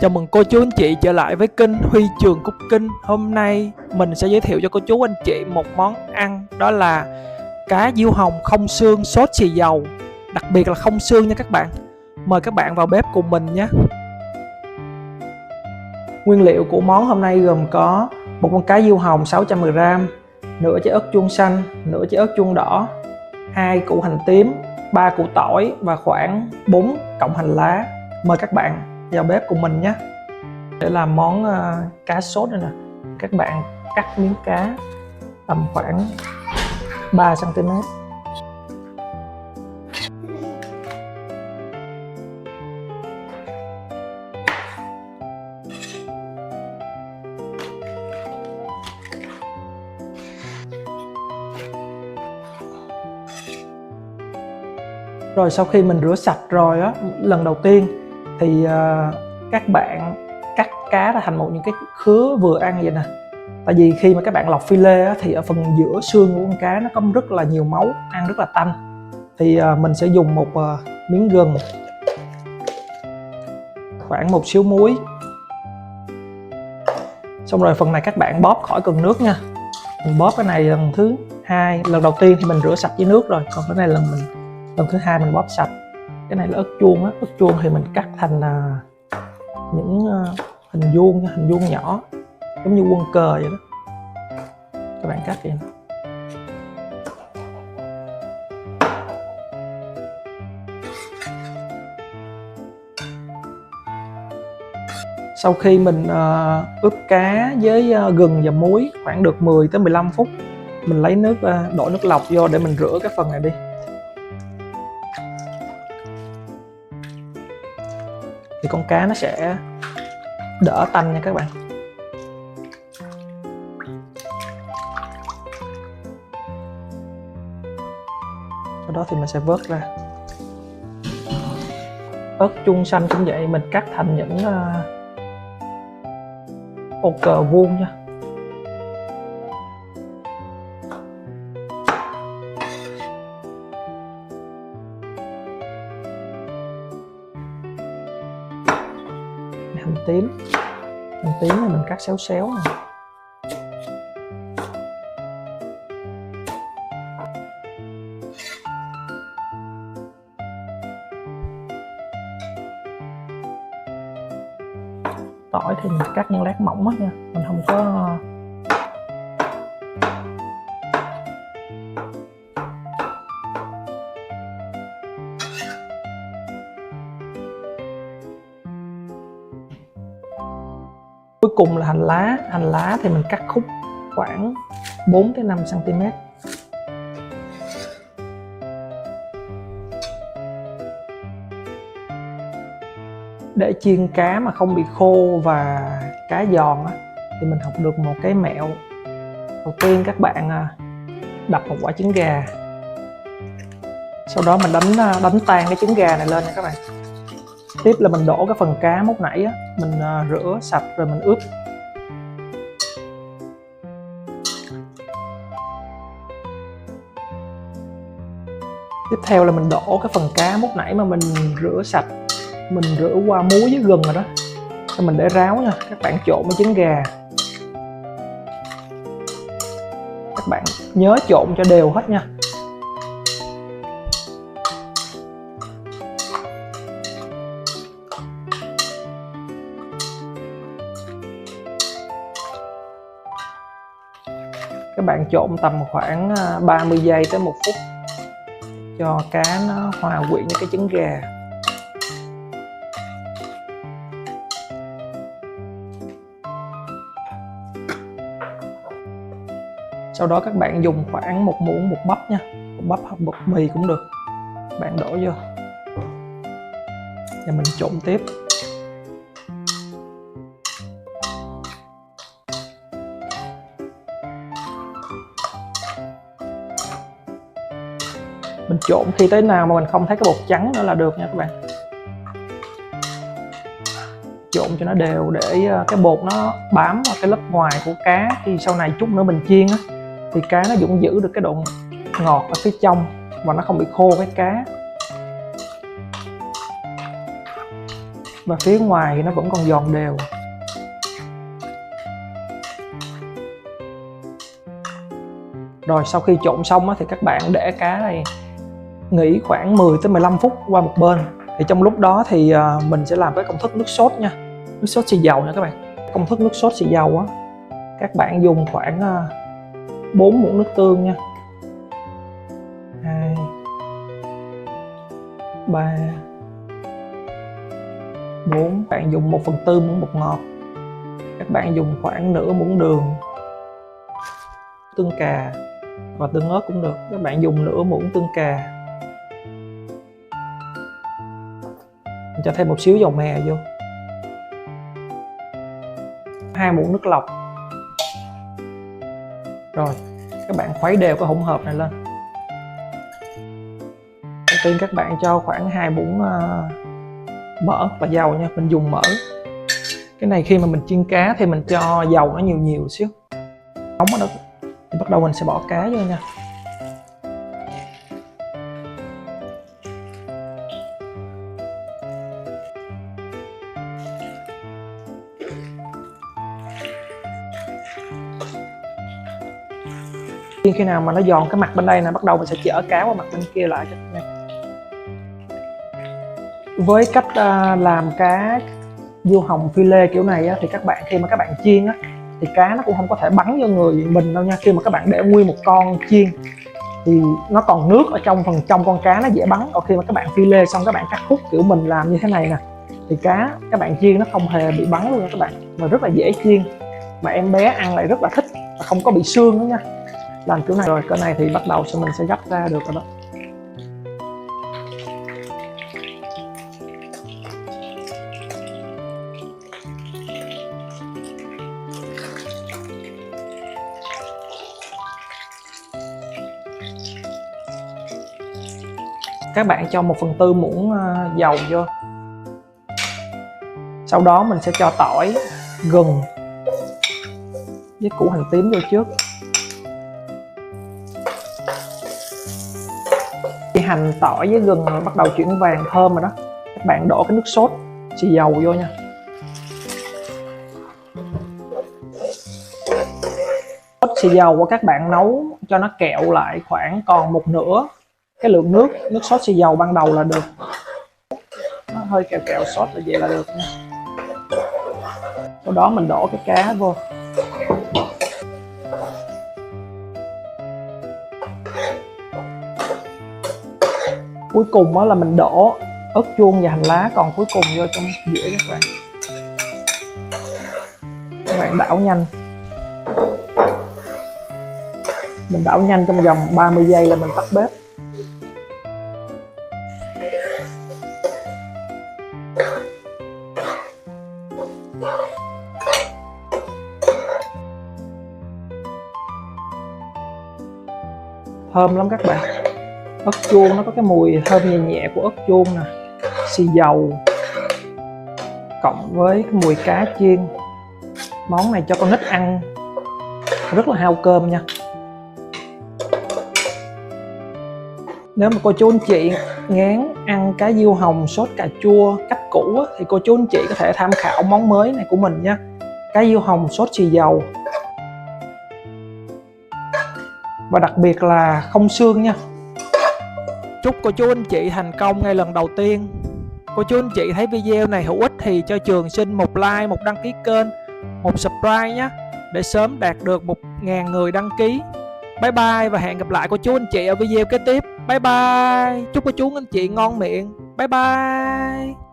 Chào mừng cô chú anh chị trở lại với kênh Huy Trường Cooking. Hôm nay mình sẽ giới thiệu cho cô chú anh chị một món ăn, đó là cá diêu hồng không xương sốt xì dầu. Đặc biệt là không xương nha các bạn. Mời các bạn vào bếp cùng mình nhé. Nguyên liệu của món hôm nay gồm có một con cá diêu hồng 610g, nửa trái ớt chuông xanh, nửa trái ớt chuông đỏ, 2 củ hành tím, 3 củ tỏi và khoảng 4 cọng hành lá. Mời các bạn vào bếp cùng mình nhé. Để làm món cá sốt này nè, các bạn cắt miếng cá tầm khoảng 3 cm. Rồi sau khi mình rửa sạch rồi á, lần đầu tiên thì các bạn cắt cá ra thành những cái khứa vừa ăn vậy nè. Tại vì khi mà các bạn lọc phi lê á, thì ở phần giữa xương của con cá nó có rất là nhiều máu, ăn rất là tanh. Thì mình sẽ dùng một miếng gừng, khoảng một xíu muối. Xong rồi phần này các bạn bóp khỏi cần nước nha. Mình bóp cái này lần thứ hai. Lần đầu tiên thì mình rửa sạch với nước rồi, còn cái này lần thứ hai mình bóp sạch. Cái này là ớt chuông á, ớt chuông thì mình cắt thành những hình vuông nhỏ, giống như quân cờ vậy đó. Các bạn cắt vậy. Sau khi mình ướp cá với gừng và muối khoảng được 10 tới 15 phút, mình lấy nước đổ nước lọc vô để mình rửa cái phần này đi. Thì con cá nó sẽ đỡ tanh nha các bạn. Sau đó thì mình sẽ vớt ra. Ớt chuông xanh cũng vậy, mình cắt thành những ô cờ vuông nha. Hành tím này mình cắt xéo xéo này. Tỏi thì mình cắt những lát mỏng á nha, mình không có Cuối cùng là hành lá thì mình cắt khúc khoảng 4 tới 5 cm. Để chiên cá mà không bị khô và cá giòn á, thì mình học được một cái mẹo. Đầu tiên các bạn đập một quả trứng gà, sau đó mình đánh tan cái trứng gà này lên nha các bạn. Tiếp là mình đổ cái phần cá lúc nãy á, mình rửa sạch rồi mình ướp. Tiếp theo là mình đổ cái phần cá lúc nãy mà mình rửa sạch, mình rửa qua muối với gừng rồi đó. Rồi mình để ráo nha, các bạn trộn với trứng gà. Các bạn nhớ trộn cho đều hết nha. Các bạn trộn tầm khoảng 30 giây tới 1 phút cho cá nó hòa quyện với cái trứng gà. Sau đó các bạn dùng khoảng 1 muỗng bột bắp nha, bột bắp hoặc bột mì cũng được. Bạn đổ vô và mình trộn tiếp. Mình trộn khi tới nào mà mình không thấy cái bột trắng nữa là được nha các bạn. Trộn cho nó đều để cái bột nó bám vào cái lớp ngoài của cá, khi sau này chút nữa mình chiên á, thì cá nó vẫn giữ được cái độ ngọt ở phía trong và nó không bị khô cái cá. và phía ngoài thì nó vẫn còn giòn đều. Rồi sau khi trộn xong thì các bạn để cá này nghỉ khoảng 10 tới 15 phút qua một bên. Thì trong lúc đó thì mình sẽ làm cái công thức nước sốt nha, nước sốt xì dầu nha các bạn. Công thức nước sốt xì dầu á, các bạn dùng khoảng 4 muỗng nước tương nha, 2, 3, 4. Bạn dùng 1/4 muỗng bột ngọt, các bạn dùng khoảng nửa muỗng đường, tương cà và tương ớt cũng được, các bạn dùng nửa muỗng tương cà. Mình cho thêm một xíu dầu mè vô, 2 muỗng nước lọc. Rồi các bạn khuấy đều cái hỗn hợp này lên. Đầu tiên các bạn cho khoảng 2 muỗng mỡ và dầu nha, mình dùng mỡ. Cái này khi mà mình chiên cá thì mình cho dầu nó nhiều xíu. Nóng ở đó thì bắt đầu mình sẽ bỏ cá vô nha. Khi nào mà nó giòn cái mặt bên đây nè, bắt đầu mình sẽ chở cá qua mặt bên kia lại cho các bạn. Với cách làm cá diêu hồng phi lê kiểu này á, thì các bạn khi mà các bạn chiên á, thì cá nó cũng không có thể bắn vô người mình đâu nha. Khi mà các bạn để nguyên một con chiên thì nó còn nước ở trong phần trong con cá, nó dễ bắn. Còn khi mà các bạn phi lê xong các bạn cắt khúc kiểu mình làm như thế này nè, thì cá các bạn chiên nó không hề bị bắn luôn nha các bạn, và rất là dễ chiên, mà em bé ăn lại rất là thích và không có bị xương nữa nha. Làm kiểu này rồi cái này thì bắt đầu mình sẽ gấp ra được rồi đó. Các bạn cho 1/4 muỗng dầu vô. Sau đó mình sẽ cho tỏi, gừng với củ hành tím vô trước. Khi hành, tỏi với gừng bắt đầu chuyển vàng thơm rồi đó, các bạn đổ cái nước sốt xì dầu vô nha. Sốt xì dầu của các bạn nấu cho nó kẹo lại khoảng còn 1/2 cái lượng nước sốt xì dầu ban đầu là được. Nó hơi kẹo sốt là vậy là được nha. Sau đó mình đổ cái cá vô. Cuối cùng đó là mình đổ ớt chuông và hành lá còn cuối cùng vô trong dĩa các bạn. Các bạn đảo nhanh. Mình đảo nhanh trong vòng 30 giây là mình tắt bếp. Thơm lắm các bạn. Ớt chuông nó có cái mùi thơm nhẹ nhẹ của ớt chuông nè, xì dầu cộng với cái mùi cá chiên. Món này cho con nít ăn rất là hao cơm nha. Nếu mà cô chú anh chị ngán ăn cá diêu hồng sốt cà chua cách cũ thì cô chú anh chị có thể tham khảo món mới này của mình nha, cá diêu hồng sốt xì dầu, và đặc biệt là không xương nha. Chúc cô chú anh chị thành công ngay lần đầu tiên. Cô chú anh chị thấy video này hữu ích thì cho Trường xin một like, một đăng ký kênh, một subscribe nhé, để sớm đạt được 1000 người đăng ký. Bye bye và hẹn gặp lại cô chú anh chị ở video kế tiếp. Bye bye. Chúc cô chú anh chị ngon miệng. Bye bye.